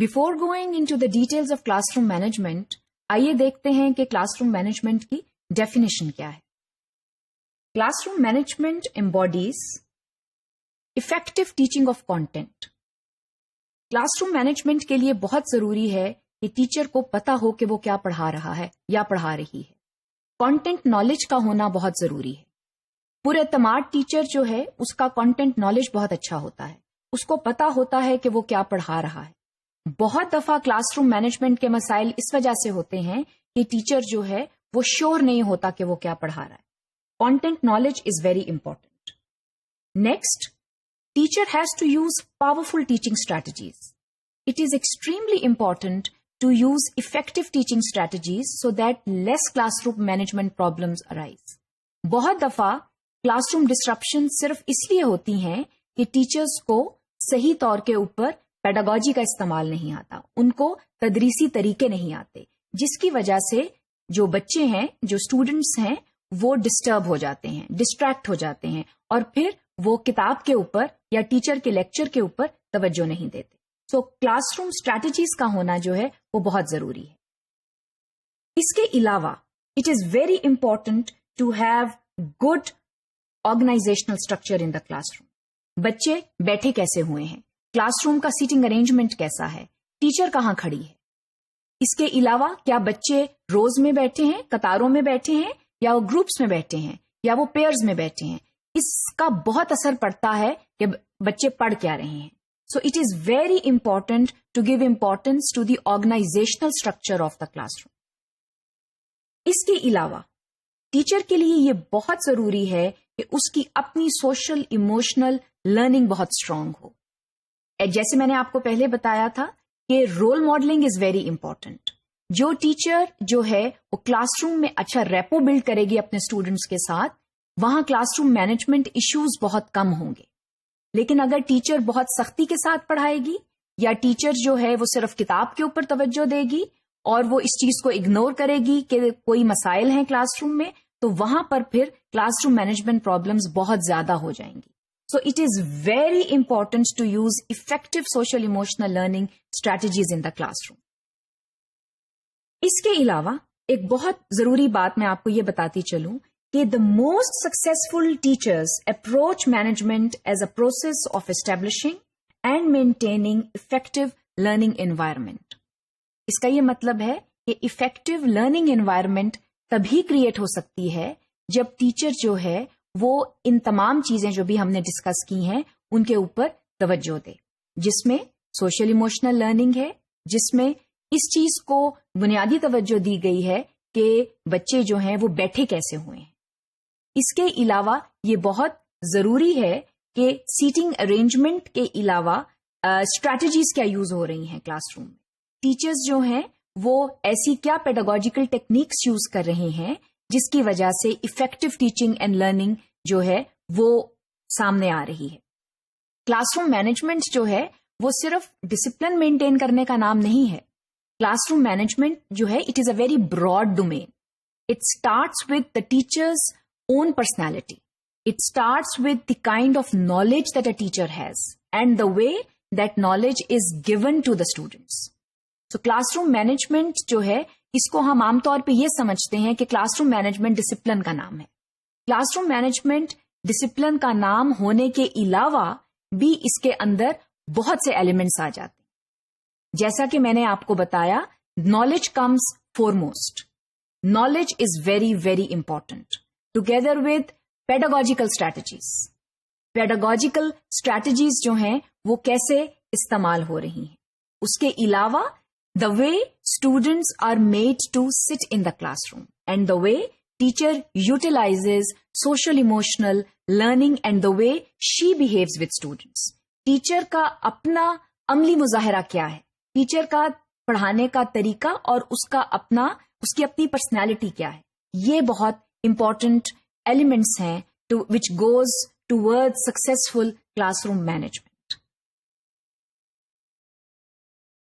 Before going into the details of classroom management, آئیے دیکھتے ہیں کہ کلاس روم مینجمنٹ کی ڈیفینیشن کیا ہے. Class room management embodies effective teaching of content. Class room management کے لیے بہت ضروری ہے کہ ٹیچر کو پتا ہو کہ وہ کیا پڑھا رہا ہے یا پڑھا رہی ہے. کانٹینٹ نالج کا ہونا بہت ضروری ہے. پراعتماد ٹیچر جو ہے اس کا کانٹینٹ نالج بہت اچھا ہوتا ہے. اس کو پتا ہوتا ہے کہ وہ کیا پڑھا رہا ہے. بہت دفعہ کلاس روم مینجمنٹ کے مسائل اس وجہ سے ہوتے ہیں کہ ٹیچر جو ہے وہ شیور نہیں ہوتا کہ وہ کیا پڑھا رہا ہے. Content knowledge is very important. Next, teacher has to use powerful teaching strategies. It is extremely important to use effective teaching strategies so that less classroom management problems arise. بہت دفعہ کلاس روم ڈسرپشن صرف اس لیے ہوتی ہیں کہ teachers کو صحیح طور کے اوپر پیڈاگوجی کا استعمال نہیں آتا, ان کو تدریسی طریقے نہیں آتے, جس کی وجہ سے جو بچے ہیں, جو اسٹوڈنٹس ہیں, وہ ڈسٹرب ہو جاتے ہیں, ڈسٹریکٹ ہو جاتے ہیں, اور پھر وہ کتاب کے اوپر یا ٹیچر کے لیکچر کے اوپر توجہ نہیں دیتے. سو کلاس روم اسٹریٹجیز کا ہونا جو ہے وہ بہت ضروری ہے. اس کے علاوہ it is very important to have good organisational structure in the classroom. بچے بیٹھے کیسے ہوئے ہیں, کلاس روم کا سیٹنگ ارینجمنٹ کیسا ہے, ٹیچر کہاں کھڑی ہے. اس کے علاوہ کیا بچے روز میں بیٹھے ہیں, قطاروں میں بیٹھے ہیں, یا وہ گروپس میں بیٹھے ہیں, یا وہ پیئرز میں بیٹھے ہیں. اس کا بہت اثر پڑتا ہے کہ بچے پڑھ کیا رہے ہیں. So it is very important to give importance to the organisational structure of the classroom. اس کے علاوہ ٹیچر کے لیے یہ بہت ضروری ہے کہ اس کی اپنی سوشل ایموشنل لرننگ بہت اسٹرانگ ہو. جیسے میں نے آپ کو پہلے بتایا تھا کہ role modelling is very important. جو ٹیچر جو ہے وہ کلاس روم میں اچھا ریپو بلڈ کرے گی اپنے اسٹوڈنٹس کے ساتھ, وہاں کلاس روم مینجمنٹ ایشوز بہت کم ہوں گے. لیکن اگر ٹیچر بہت سختی کے ساتھ پڑھائے گی, یا ٹیچر جو ہے وہ صرف کتاب کے اوپر توجہ دے گی اور وہ اس چیز کو اگنور کرے گی کہ کوئی مسائل ہیں کلاس روم میں, تو وہاں پر پھر کلاس روم مینجمنٹ پرابلمز بہت زیادہ ہو جائیں گی. So it is very important to use effective social emotional learning strategies in the classroom. اس کے علاوہ ایک بہت ضروری بات میں آپ کو یہ بتاتی چلوں کہ the most successful teachers approach management as a process of establishing and maintaining effective learning environment. اس کا یہ مطلب ہے کہ effective learning environment تبھی کریٹ ہو سکتی ہے جب ٹیچر جو ہے وہ ان تمام چیزیں جو بھی ہم نے ڈسکس کی ہیں ان کے اوپر توجہ دے, جس میں سوشل ایموشنل لرننگ ہے, جس میں اس چیز کو بنیادی توجہ دی گئی ہے کہ بچے جو ہیں وہ بیٹھے کیسے ہوئے ہیں. اس کے علاوہ یہ بہت ضروری ہے کہ سیٹنگ ارینجمنٹ کے علاوہ اسٹریٹجیز کیا یوز ہو رہی ہیں کلاس روم میں. ٹیچرز جو ہیں وہ ایسی کیا پیڈاگوجیکل ٹیکنیکس یوز کر رہے ہیں جس کی وجہ سے افیکٹو ٹیچنگ اینڈ لرننگ جو ہے وہ سامنے آ رہی ہے. کلاس روم مینجمنٹ جو ہے وہ صرف ڈسپلن مینٹین کرنے کا نام نہیں ہے. کلاس روم مینجمنٹ جو ہے it is a very broad domain. It starts with the teacher's own personality. It starts with the kind of knowledge that a teacher has and the way that knowledge is given to the students. So classroom management جو ہے اس کو ہم عام طور پہ یہ سمجھتے ہیں کہ کلاس روم مینجمنٹ ڈسپلن کا نام ہے. کلاس روم مینجمنٹ ڈسپلن کا نام ہونے کے علاوہ بھی اس کے اندر بہت سے ایلیمنٹس آ جاتے ہیں. جیسا کہ میں نے آپ کو بتایا, knowledge comes foremost. Knowledge is very, very important. Together with pedagogical strategies. Pedagogical strategies جو ہیں وہ کیسے استعمال ہو رہی ہیں. اس کے علاوہ the way students are made to sit in the classroom and the way teacher utilizes social emotional learning and the way she behaves with students. Teacher کا اپنا عملی مظاہرہ کیا ہے, ٹیچر کا پڑھانے کا طریقہ اور اس کی اپنی پرسنالٹی کیا ہے, یہ بہت important elements ہیں which goes towards successful classroom management.